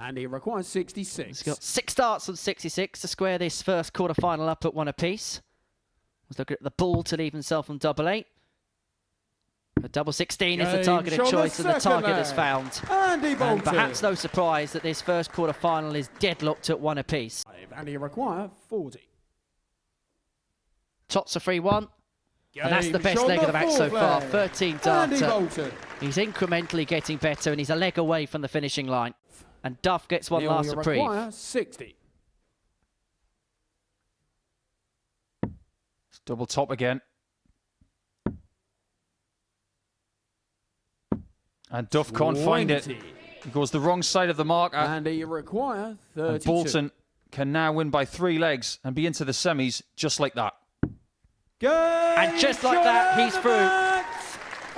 And he requires 66. He's got 6 starts on 66 to square this first quarter-final up at 1 apiece. Let's look at the bull to leave himself on double 8. A double 16 is the targeted choice, and the target is found. And perhaps no surprise that this first quarter-final is deadlocked at 1 apiece. And he requires 40. Tots a 3-1. And that's the best leg of the match so far. 13 darter. He's incrementally getting better, and he's a leg away from the finishing line. And Duff gets one last reprieve. 60. It's double top again. And Duff can't find it. He goes the wrong side of the marker. And he requires 32. And Bolton can now win by 3 legs and be into the semis just like that. And just like that, he's through.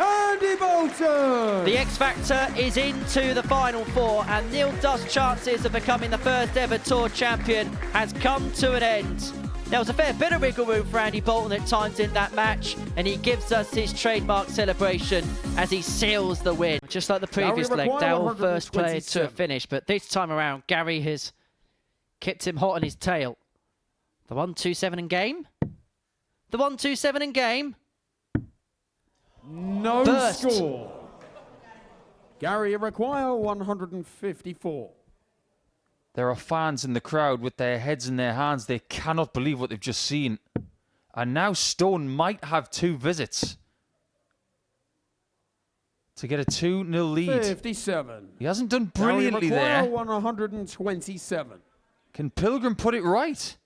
Andy Bolton! The X Factor is into the Final Four, and Neil Duff's chances of becoming the first ever Tour champion has come to an end. There was a fair bit of wiggle room for Andy Bolton at times in that match, and he gives us his trademark celebration as he seals the win. Just like the previous leg, Dowell first player to a finish, but this time around, Gary has kept him hot on his tail. The 1-2-7 in game? The 1-2-7 in game? No Burst. Score. Gary require 154. There are fans in the crowd with their heads in their hands. They cannot believe what they've just seen. And now Stone might have 2 visits to get a 2-0 lead. 57. He hasn't done brilliantly there. 127. Can Pilgrim put it right?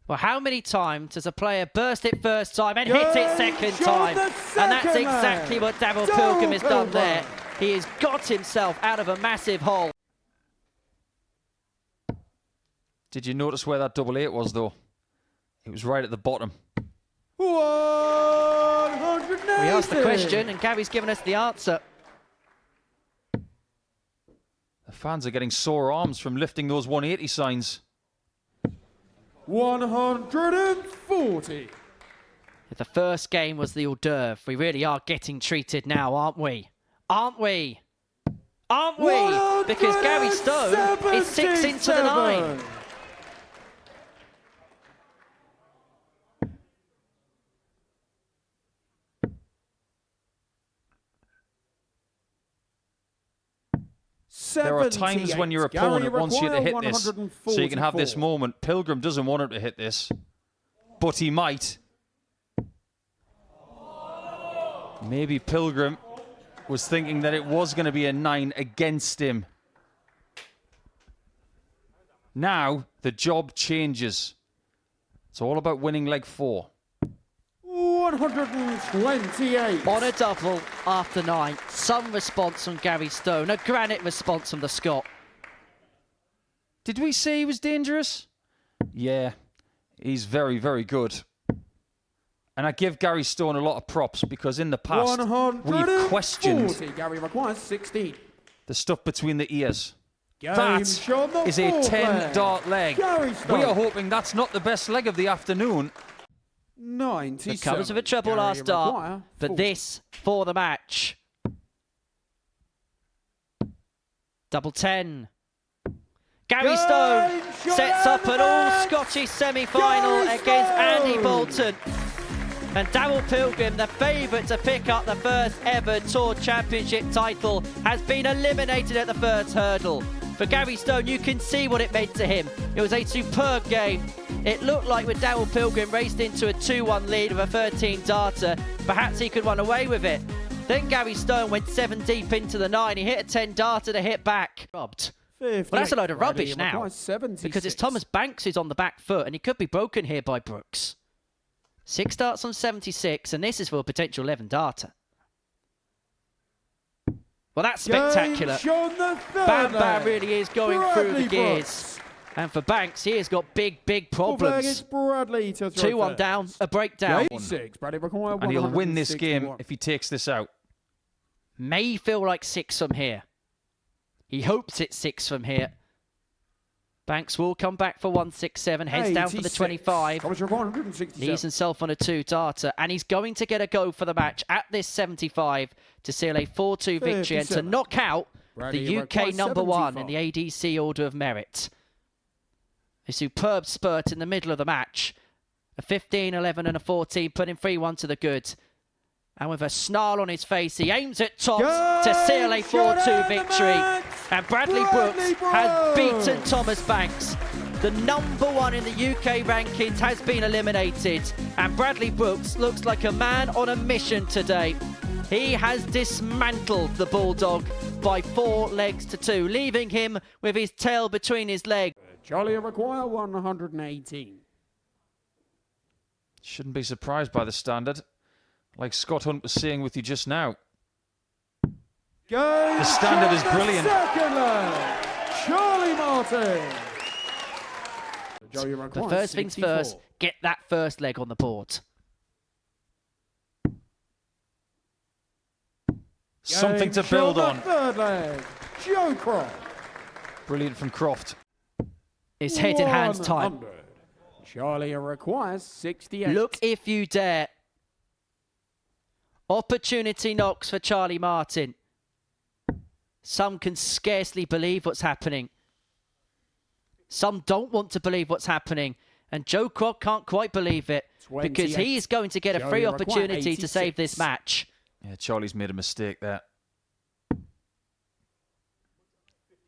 Well, how many times does a player burst it first time and hit it second time? And that's exactly what Daryl Pilgrim has done there. He has got himself out of a massive hole. Did you notice where that double 8 was, though? It was right at the bottom. 180. We asked the question, and Gary's given us the answer. The fans are getting sore arms from lifting those 180 signs. 140. If the first game was the hors d'oeuvre, we really are getting treated now, aren't we? Aren't we? Aren't we? Because Gary Stone is 6 into the 9. There are times when your opponent wants you to hit this, so you can have this moment. Pilgrim doesn't want him to hit this, but he might. Maybe Pilgrim was thinking that it was going to be a 9 against him. Now, the job changes. It's all about winning leg 4. 128. On a double after 9. Some response from Gary Stone. A granite response from the Scot. Did we say he was dangerous? Yeah, he's very, very good. And I give Gary Stone a lot of props because in the past, we've questioned Gary requires 16. the stuff between the ears. That is a 10-dart leg. We are hoping that's not the best leg of the afternoon. 97. The covers of a treble last start, but this for the match. Double 10. Gary Stone sets up an all-Scottish semi-final against Andy Bolton. And Daryl Pilgrim, the favourite to pick up the first ever Tour Championship title, has been eliminated at the first hurdle. For Gary Stone, you can see what it meant to him. It was a superb game. It looked like with Daryl Pilgrim raced into a 2-1 lead with a 13-darter, perhaps he could run away with it. Then Gary Stone went 7 deep into the 9. He hit a 10-darter to hit back. Robbed. Well, that's a load of rubbish now, because it's Thomas Banks who's on the back foot, and he could be broken here by Brooks. 6 darts on 76, and this is for a potential 11-darter. Well, that's spectacular. Bam Bam really is going through the gears. And for Banks, he has got big, big problems. 2-1 down, a breakdown. And he'll win this game if he takes this out. May feel like 6 from here. He hopes it's 6 from here. Banks will come back for 167, heads down for the 25. Commentary 167. Leaves himself on a 2 darter, and he's going to get a go for the match at this 75 to seal a 4-2 victory and to 37. knock out Bradley the UK requires number 1 in 75. the ADC Order of Merit. A superb spurt in the middle of the match. A 15, 11 and a 14, putting 3-1 to the good. And with a snarl on his face, he aims at Toms to seal a 4-2 victory. And Bradley Brooks has beaten Thomas Banks. The number 1 in the UK rankings has been eliminated. And Bradley Brooks looks like a man on a mission today. He has dismantled the Bulldog by 4 legs to 2, leaving him with his tail between his legs. Charlie require 118. Shouldn't be surprised by the standard. Like Scott Hunt was saying with you just now. The standard is brilliant. Second leg, Charlie Martin. Joey The requires first things 64. first, get that first leg on the board. Something to build on. Third leg, Joe Croft. Brilliant from Croft. It's head in hands time. 100. Charlie requires 68. Look if you dare. Opportunity knocks for Charlie Martin. Some can scarcely believe what's happening. Some don't want to believe what's happening. And Joe Croft can't quite believe it because 28. he's going to get a free Joey opportunity require to save 86. this match. Yeah, Charlie's made a mistake there.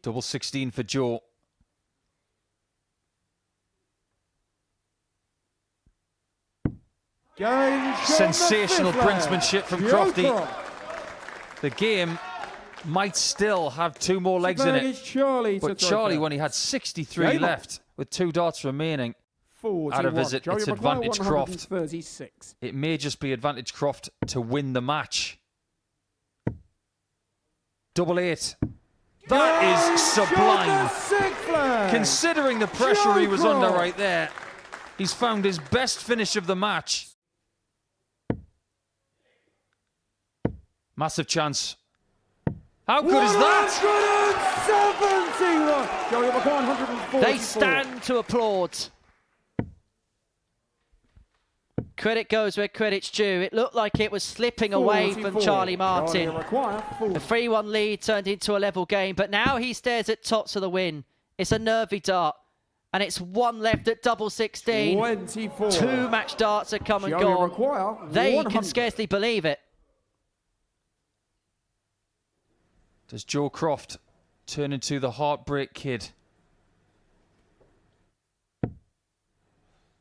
Double 16 for Joe. Sensational brinksmanship from Crofty. The game might still have 2 more legs in it. But Charlie, when he had 63 left with 2 darts remaining, out of it, it's advantage Croft. It may just be advantage Croft to win the match. Double 8. That is sublime. Considering the pressure he was under right there, he's found his best finish of the match. Massive chance. How good is that? 171. They stand to applaud. Credit goes where credit's due. It looked like it was slipping away from Charlie Martin. A 3-1 lead turned into a level game, but now he stares at Tots for the win. It's a nervy dart, and it's 1 left at double 16. 24. 2 match darts have come and gone. They can scarcely believe it. Does Joe Croft turn into the Heartbreak Kid?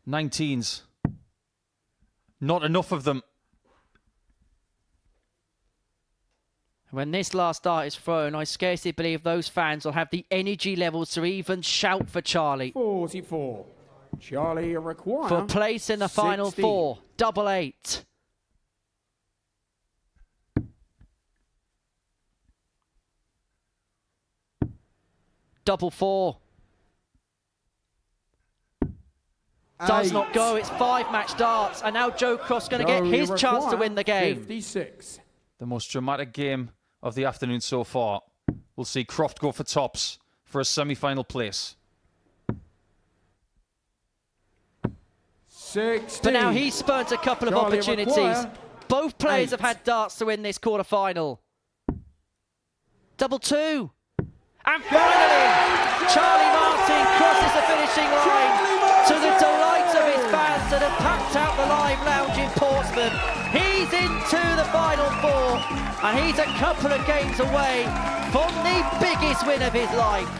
19s. Not enough of them. When this last dart is thrown, I scarcely believe those fans will have the energy levels to even shout for Charlie. 44. Charlie require For place in the final 60. 4. Double 8. Double 4. Does not go. It's 5 match darts. And now Joe Croft's going to get his chance to win the game. 56. The most dramatic game of the afternoon so far. We'll see Croft go for tops for a semi-final place. 60. But now he's spurned a couple of Charlie opportunities. require Both players 8. have had darts to win this quarter-final. Double 2. And finally, Charlie Martin crosses the finishing line to the delight of his fans that have packed out the live lounge in Portsmouth. He's into the final 4, and he's a couple of games away from the biggest win of his life.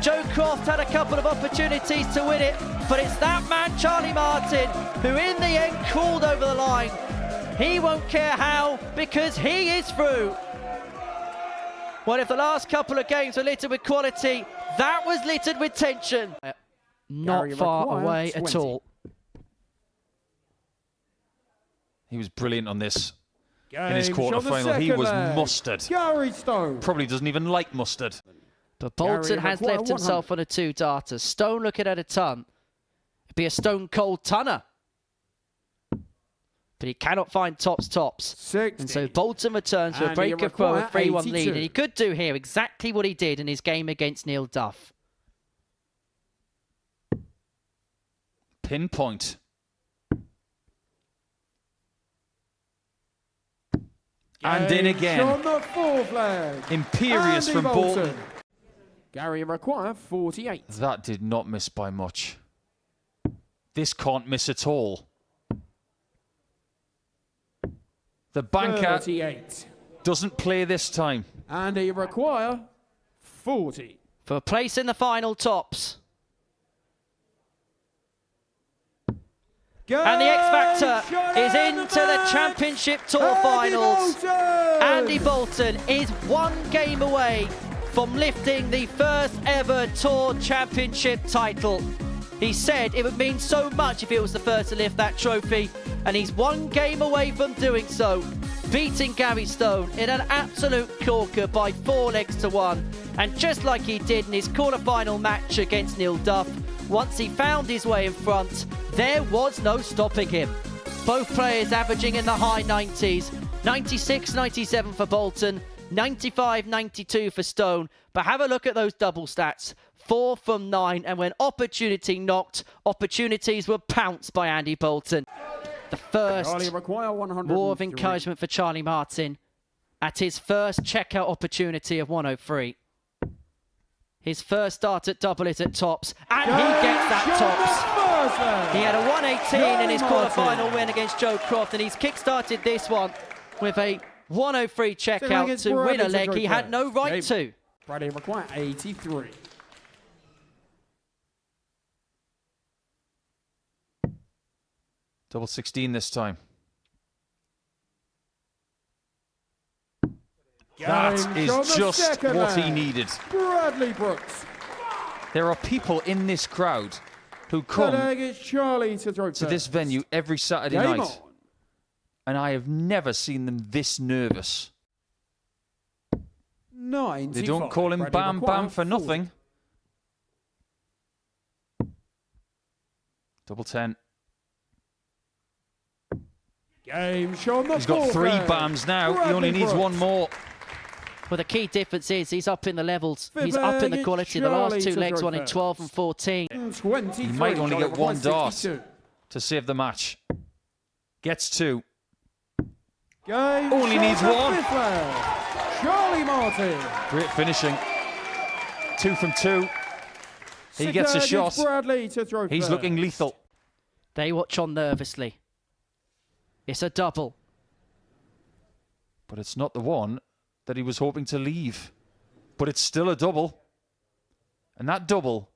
Joe Croft had a couple of opportunities to win it, but it's that man, Charlie Martin, who in the end crawled over the line. He won't care how, because he is through. Well, if the last couple of games were littered with quality, that was littered with tension. Not Gary far require away 20. at all. He was brilliant on this. Game In his quarter-final, he second was leg. mustard. Gary Stone. Probably doesn't even like mustard. But Bolton Gary has require left himself on a 2 darter. Stone looking at a ton. It'd be a stone cold tonner. But he cannot find tops. 60. And so Bolton returns to a And break he of throw, a require 3-1 lead. 82. And he could do here exactly what he did in his game against Neil Duff. Pinpoint. And in again. On the fourth leg. Imperious Andy from Bolton. Gary require 48. That did not miss by much. This can't miss at all. The banker 38. doesn't play this time. Andy require 40. For a place in the final, tops. And the X Factor is into the Championship Tour finals. Andy Bolton is one game away from lifting the first ever Tour Championship title. He said it would mean so much if he was the first to lift that trophy, and he's one game away from doing so, beating Gary Stone in an absolute corker by 4 legs to 1. And just like he did in his quarter-final match against Neil Duff, once he found his way in front, there was no stopping him. Both players averaging in the high 90s, 96, 97 for Bolton, 95, 92 for Stone. But have a look at those double stats. 4 from 9, and when opportunity knocked, opportunities were pounced by Andy Bolton. The first war of encouragement for Charlie Martin at his first checkout opportunity of 103. His first start at double is at tops, and he gets that tops. He had a 118 in his quarter-final win against Joe Croft, and he's kick-started this one with a 103 checkout to win a leg he had no right to. Bradley require 83. Double 16 this time. That is just what he needed. Bradley Brooks. There are people in this crowd who come to this venue every Saturday night, and I have never seen them this nervous. They don't call him Bam Bam for nothing. Double 10. He's got 3 bams now. He only needs 1 more. Well, the key difference is he's up in the levels. He's up in the quality. The last 2 legs won in 12 and 14. He might only get 1 dart to save the match. Gets 2. Only needs 1. Charlie Martin. Great finishing. 2 from 2. He gets a shot. He's looking lethal. They watch on nervously. It's a double. But it's not the one that he was hoping to leave. But it's still a double. And that double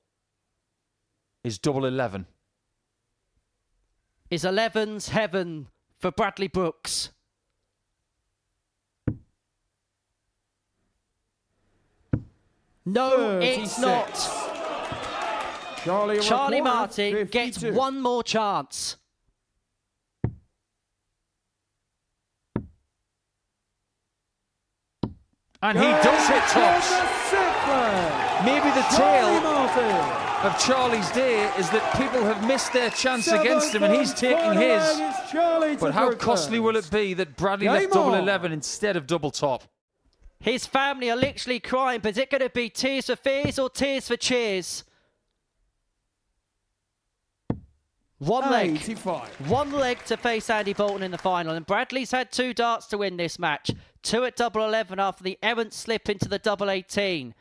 is double 11. Is 11's heaven for Bradley Brooks? No, it's not. Charlie Martin gets 1 more chance. And he does hit tops. Maybe the tale of Charlie's day is that people have missed their chance against him and he's taking his. But how costly will it be that Bradley left double 11 instead of double top? His family are literally crying, but is it going to be tears for fears or tears for cheers? 1 leg. 85. 1 leg to face Andy Bolton in the final. And Bradley's had 2 darts to win this match. 2 at double 11 after the errant slip into the double 18.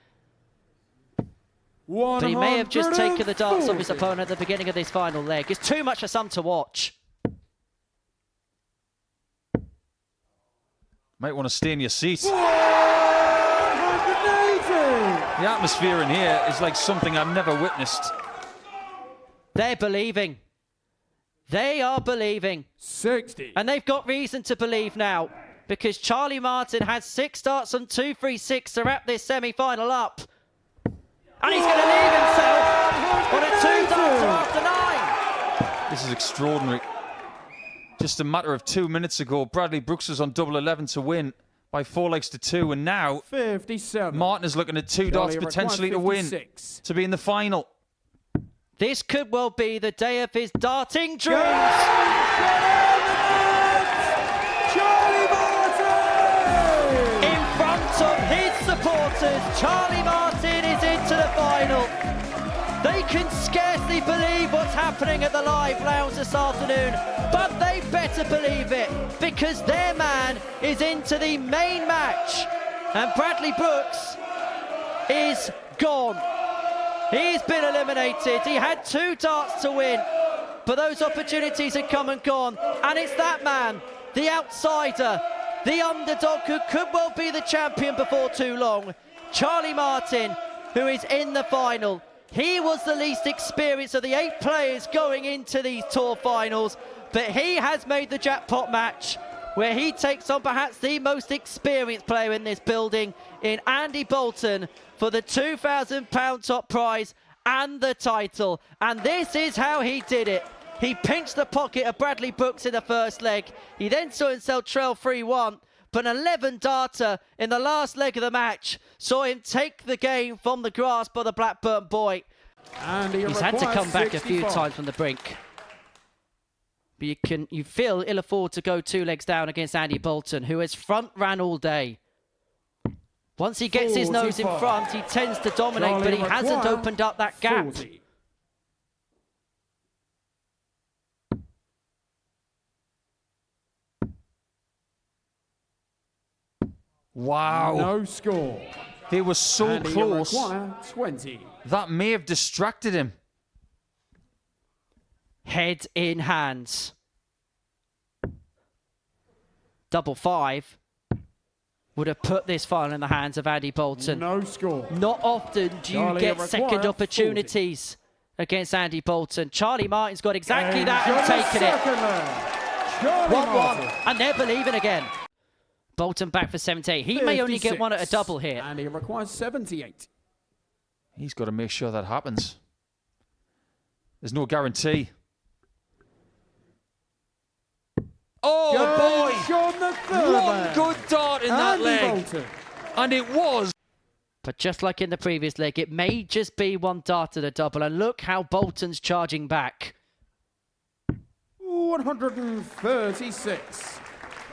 But he may have just taken the darts off his opponent at the beginning of this final leg. It's too much for some to watch. Might want to stay in your seat. 180. The atmosphere in here is like something I've never witnessed. They're believing. They are believing. 60. And they've got reason to believe now, because Charlie Martin has 6 darts and 2-3-6 to wrap this semi-final up. And he's going to leave himself on a 2 darts after 9. This is extraordinary. Just a matter of 2 minutes ago, Bradley Brooks was on double 11 to win by 4 legs to 2, and now 57. Martin is looking at 2 darts potentially to win, to be in the final. This could well be the day of his darting dreams. Charlie Martin! In front of his supporters, Charlie Martin is into the final. The They can scarcely believe what's happening at the live lounge this afternoon, but they better believe it, because their man is into the main match, and Bradley Brooks is gone. He's been eliminated. He had 2 darts to win, but those opportunities had come and gone, and it's that man, the outsider, the underdog who could well be the champion before too long, Charlie Martin, who is in the final. He was the least experienced of the 8 players going into these tour finals, but he has made the jackpot match, where he takes on perhaps the most experienced player in this building in Andy Bolton for the £2,000 top prize and the title. And this is how he did it. He pinched the pocket of Bradley Brooks in the first leg. He then saw himself trail 3-1, but an 11-darter in the last leg of the match saw him take the game from the grasp of the Blackburn boy. And He's had to come back a few times from the brink. But you feel ill afford to go 2 legs down against Andy Bolton, who has front ran all day. Once he gets his nose in front, he tends to dominate, but he hasn't opened up that gap. 40. Wow. No score. He was so And he close. require 20. That may have distracted him. Head in hands. Double 5 would have put this final in the hands of Andy Bolton. No score. Not often do you Charlie get require second opportunities against Andy Bolton. Charlie Martin's got exactly And that and taken it. Charlie 1-1, Martin. and they're believing again. Bolton back for 78. He may only get one at a 56. double here. And he requires 78. He's got to make sure that happens. There's no guarantee. Oh, boy! Sean the third One man. good dart in that Andy leg. Bolton. And it was. But just like in the previous leg, it may just be 1 dart at a double. And look how Bolton's charging back. 136.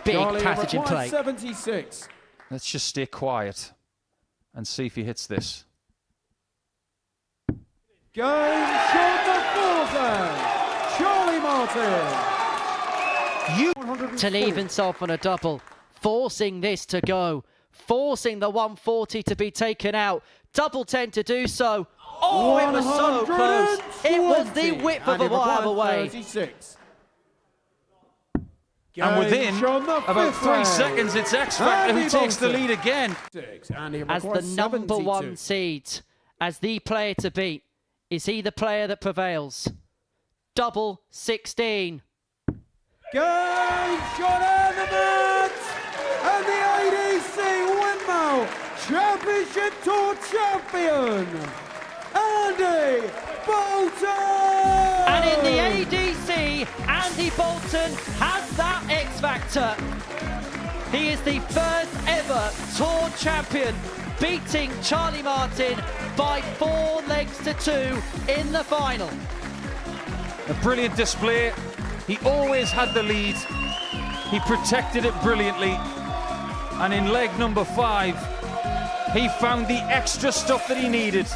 Big Charlie passage in play. requires 76. Let's just stay quiet and see if he hits this. Game shot the fourth man. Charlie Martin. To leave himself on a double, forcing this to go, forcing the 140 to be taken out. Double 10 to do so. Oh, it was so close. It was the width of a wire away. 36. And within about 3 seconds, it's X Factor who takes the lead again. As the number 1 seed, as the player to beat, is he the player that prevails? Double 16. Game shot in the net, and the ADC Winmau Championship Tour champion, Andy Bolton! And in the ADC, Andy Bolton has that X Factor. He is the first ever Tour champion, beating Charlie Martin by 4 legs to 2 in the final. A brilliant display. He always had the lead. He protected it brilliantly. And in leg number 5, he found the extra stuff that he needed.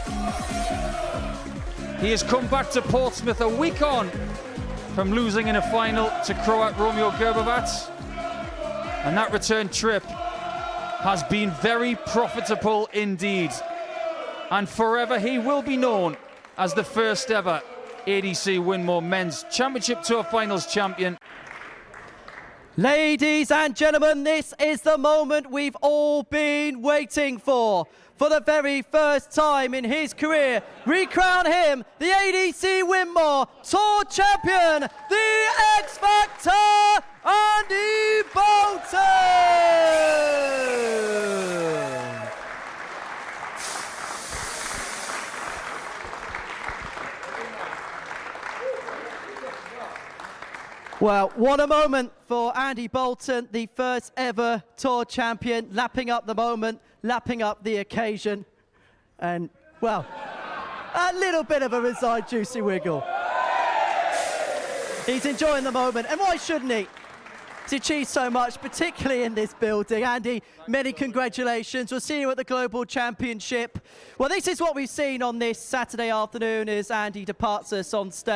He has come back to Portsmouth a week on from losing in a final to Croat Romeo Gerbovac. And that return trip has been very profitable indeed. And forever he will be known as the first ever ADC Winmau Men's Championship Tour Finals champion. Ladies and gentlemen, this is the moment we've all been waiting for. For the very first time in his career, we crown him the ADC Winmau Tour champion, the X Factor, Andy Bolton! Well, what a moment for Andy Bolton, the first ever Tour champion, lapping up the moment, lapping up the occasion. And, well, a little bit of a resigned juicy wiggle. He's enjoying the moment, and why shouldn't he? He's achieved so much, particularly in this building. Andy, many congratulations. We'll see you at the Global Championship. Well, this is what we've seen on this Saturday afternoon as Andy departs us on stage.